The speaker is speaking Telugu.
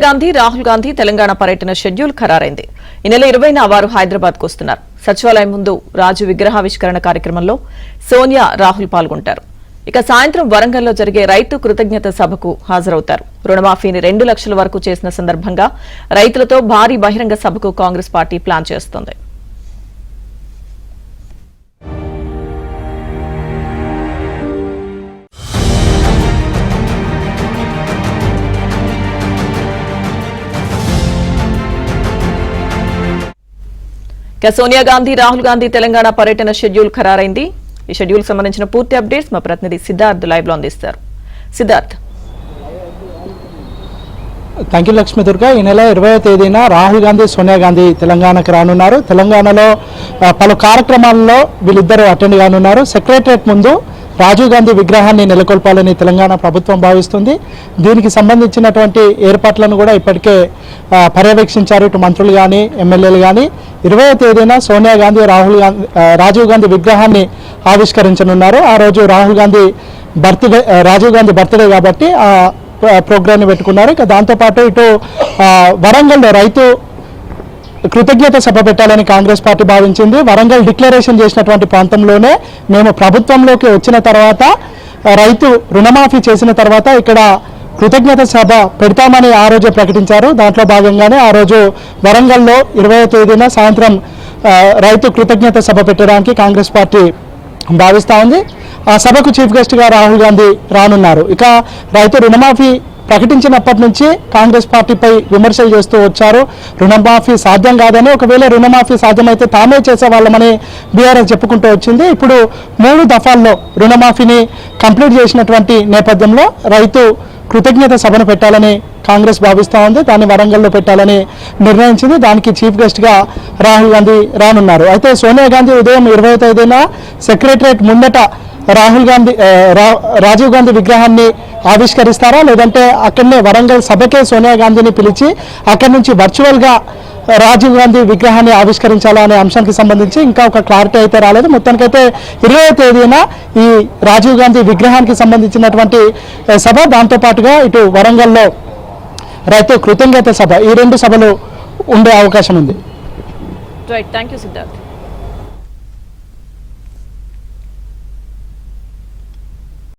గాంధీ రాహుల్ గాంధీ తెలంగాణ పర్యటన షెడ్యూల్ ఖరారైంది. ఈ నెల 20న వారు హైదరాబాద్ కు వస్తున్నారు. సచివాలయం ముందు రాజు విగ్రహావిష్కరణ కార్యక్రమంలో సోనియా, రాహుల్ పాల్గొంటారు. ఇక సాయంత్రం వరంగల్లో జరిగే రైతు కృతజ్ఞత సభకు హాజరవుతారు. రుణమాఫీని 2 లక్షల వరకు చేసిన సందర్భంగా రైతులతో భారీ బహిరంగ సభకు కాంగ్రెస్ పార్టీ ప్లాన్ చేస్తోంది. సోనియా గాంధీ, రాహుల్ గాంధీ తెలంగాణ పర్యటన షెడ్యూల్ ఖరారైంది. ఈ షెడ్యూల్ సంబంధించిన పూర్తి అప్డేట్స్ మా ప్రతినిధి సిద్ధార్థ్ లైవ్ లో అందిస్తారు. సిద్ధార్థ్. Thank you Lakshmi Durga. ఈ నెల 20వ తేదీన రాహుల్ గాంధీ, సోనియా గాంధీ తెలంగాణకు రానున్నారు. తెలంగాణలో పలు కార్యక్రమాల్లో వీళ్ళిద్దరూ అటెండ్ కానున్నారు. సెక్రటరియట్ ముందు రాజీవ్ గాంధీ విగ్రహాన్ని నెలకొల్పాలని తెలంగాణ ప్రభుత్వం భావిస్తుంది. దీనికి సంబంధించినటువంటి ఏర్పాట్లను కూడా ఇప్పటికే పర్యవేక్షించారు ఇటు మంత్రులు కానీ, ఎమ్మెల్యేలు కానీ. 20వ తేదీన సోనియా గాంధీ, రాజీవ్ గాంధీ విగ్రహాన్ని ఆవిష్కరించనున్నారు. ఆ రోజు రాజీవ్ గాంధీ బర్త్డే కాబట్టి ఆ ప్రోగ్రామ్ని పెట్టుకున్నారు. ఇక దాంతోపాటు ఇటు వరంగల్లో రైతు కృతజ్ఞత సభ పెట్టాలని కాంగ్రెస్ పార్టీ భావించింది. వరంగల్ డిక్లరేషన్ చేసినటువంటి ప్రాంతంలోనే మేము ప్రభుత్వంలోకి వచ్చిన తర్వాత రైతు రుణమాఫీ చేసిన తర్వాత ఇక్కడ కృతజ్ఞత సభ పెడతామని ఆ రోజే ప్రకటించారు. దాంట్లో భాగంగానే ఆ రోజు వరంగల్లో 20వ తేదీన సాయంత్రం రైతు కృతజ్ఞత సభ పెట్టడానికి కాంగ్రెస్ పార్టీ భావిస్తూ ఉంది. ఆ సభకు చీఫ్ గెస్ట్గా రాహుల్ గాంధీ రానున్నారు. ఇక రైతు రుణమాఫీ ప్రకటించినప్పటి నుంచి కాంగ్రెస్ పార్టీపై విమర్శలు చేస్తూ వచ్చారు. రుణమాఫీ సాధ్యం కాదని, ఒకవేళ రుణమాఫీ సాధ్యమైతే తామే చేసేవాళ్ళమని బీఆర్ఎస్ చెప్పుకుంటూ వచ్చింది. ఇప్పుడు 3 దఫాల్లో రుణమాఫీని కంప్లీట్ చేసినటువంటి నేపథ్యంలో రైతు కృతజ్ఞత సభను పెట్టాలని కాంగ్రెస్ భావిస్తూ ఉంది. దాన్ని వరంగల్లో పెట్టాలని నిర్ణయించింది. దానికి చీఫ్ గెస్ట్గా రాహుల్ గాంధీ రానున్నారు. అయితే సోనియా గాంధీ ఉదయం 20వ తేదీన సెక్రటరియట్ ముందట రాజీవ్ గాంధీ విగ్రహాన్ని ఆవిష్కరిస్తారా, లేదంటే అక్కడనే వరంగల్ సభకే సోనియా గాంధీని పిలిచి అక్కడి నుంచి వర్చువల్గా రాజీవ్ గాంధీ విగ్రహాన్ని ఆవిష్కరించాలా అనే అంశానికి సంబంధించి ఇంకా ఒక క్లారిటీ అయితే రాలేదు. మొత్తానికైతే 20వ తేదీన ఈ రాజీవ్ గాంధీ విగ్రహానికి సంబంధించినటువంటి సభ, దాంతోపాటుగా ఇటు వరంగల్లో రైతు కృతజ్ఞత సభ, ఈ 2 సభలు ఉండే అవకాశం ఉంది. Right, thank you Siddharth.